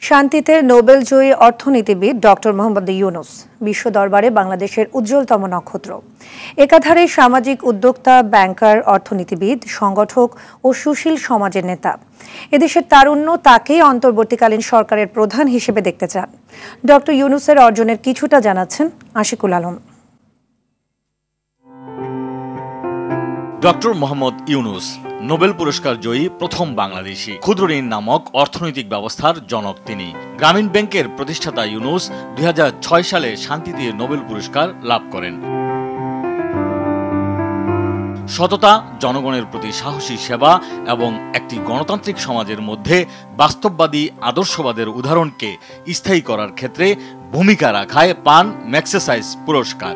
শান্তিতে নোবেলজয়ী অর্থনীতিবিদ ডক্টর মোহাম্মদ ইউনূস বিশ্ব দরবারে বাংলাদেশের উজ্জ্বলতম নক্ষত্র। একাধারে সামাজিক উদ্যোক্তা, ব্যাংকার, অর্থনীতিবিদ, সংগঠক ও সুশীল সমাজের নেতা। এদেশের তারুণ্য তাকেই অন্তর্বর্তীকালীন সরকারের প্রধান হিসেবে দেখতে চান। ডক্টর ইউনূসের অর্জনের কিছুটা জানাচ্ছেন আশিকুল আলম। ডক্টর মোহাম্মদ ইউনূস নোবেল পুরস্কার জয়ী প্রথম বাংলাদেশী। ক্ষুদ্র ঋণ নামক অর্থনৈতিক ব্যবস্থার জনক তিনি। গ্রামীণ ব্যাংকের প্রতিষ্ঠাতা ইউনূস ২০০৬ সালে শান্তিতে নোবেল পুরস্কার লাভ করেন। সততা, জনগণের প্রতি সাহসী সেবা এবং একটি গণতান্ত্রিক সমাজের মধ্যে বাস্তববাদী আদর্শবাদের উদাহরণকে স্থায়ী করার ক্ষেত্রে ভূমিকা রাখায় পান ম্যাগসেসাইস পুরস্কার।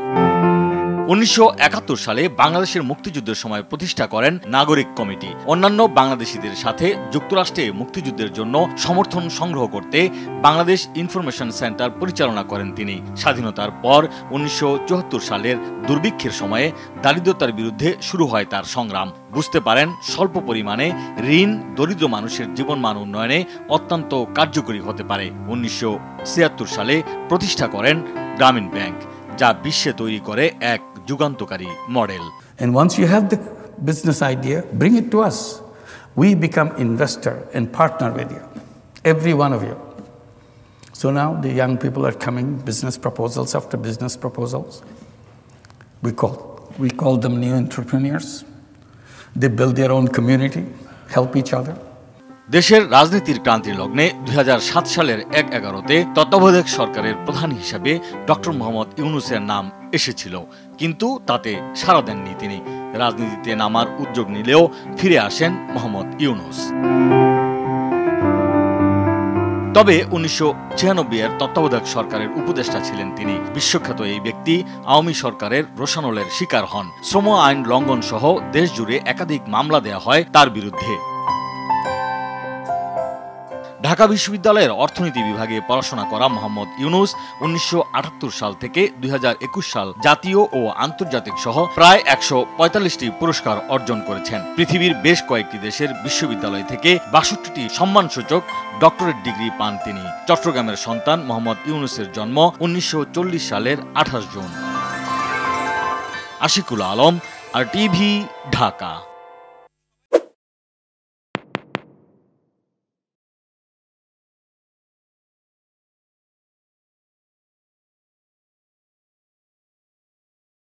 ১৯৭১ সালে বাংলাদেশের মুক্তিযুদ্ধের সময় প্রতিষ্ঠা করেন নাগরিক কমিটি। অন্যান্য বাংলাদেশিদের সাথে যুক্তরাষ্ট্রে মুক্তিযুদ্ধের জন্য সমর্থন সংগ্রহ করতে বাংলাদেশ ইনফরমেশন সেন্টার পরিচালনা করেন তিনি। স্বাধীনতার পর ১৯৭৪ সালের দুর্ভিক্ষের সময়ে দারিদ্রতার বিরুদ্ধে শুরু হয় তার সংগ্রাম। বুঝতে পারেন স্বল্প পরিমাণে ঋণ দরিদ্র মানুষের জীবনমান উন্নয়নে অত্যন্ত কার্যকরী হতে পারে। ১৯৭৬ সালে প্রতিষ্ঠা করেন গ্রামীণ ব্যাংক, যা বিশ্বে তৈরি করে এক যুগান্তকারী model. And once you have the business idea, bring it to us. We become investor and partner with you, every one of you. So now the young people are coming, business proposals after business proposals. We call them new entrepreneurs. They build their own community, help each other. দেশের রাজনীতির ক্রান্তির লগ্নে ২০০৭ সালের ১/১১-তে তত্ত্বাবধায়ক সরকারের প্রধান হিসেবে doctor Mohammad ইউনূসের নাম এসেছিল, কিন্তু তাতে সাড়া দেননি তিনি। রাজনীতিতে নামার উদ্যোগ নিলেও ফিরে আসেন মোহাম্মদ ইউনূস। তবে ১৯৯৬-এর তত্ত্বাবধায়ক সরকারের উপদেষ্টা ছিলেন তিনি। বিশ্বখ্যাত এই ব্যক্তি আওয়ামী সরকারের রোষানলের শিকার হন। শ্রম আইন লঙ্ঘন সহ দেশজুড়ে একাধিক মামলা দেয়া হয় তার বিরুদ্ধে। ঢাকা বিশ্ববিদ্যালয়ের অর্থনীতি বিভাগে পড়াশোনা করা মোহাম্মদ ইউনূস ১৯৭৮ সাল থেকে ২০২১ সাল জাতীয় ও আন্তর্জাতিক সহ প্রায় ১৪৫টি পুরস্কার অর্জন করেছেন। পৃথিবীর বেশ কয়েকটি দেশের বিশ্ববিদ্যালয় থেকে ৬২টি সম্মানসূচক ডক্টরেট ডিগ্রি পান তিনি। চট্টগ্রামের সন্তান মোহাম্মদ ইউনূসের জন্ম ১৯৪০ সালের ২৮ জুন। আশিকুল আলম, RTV, ঢাকা।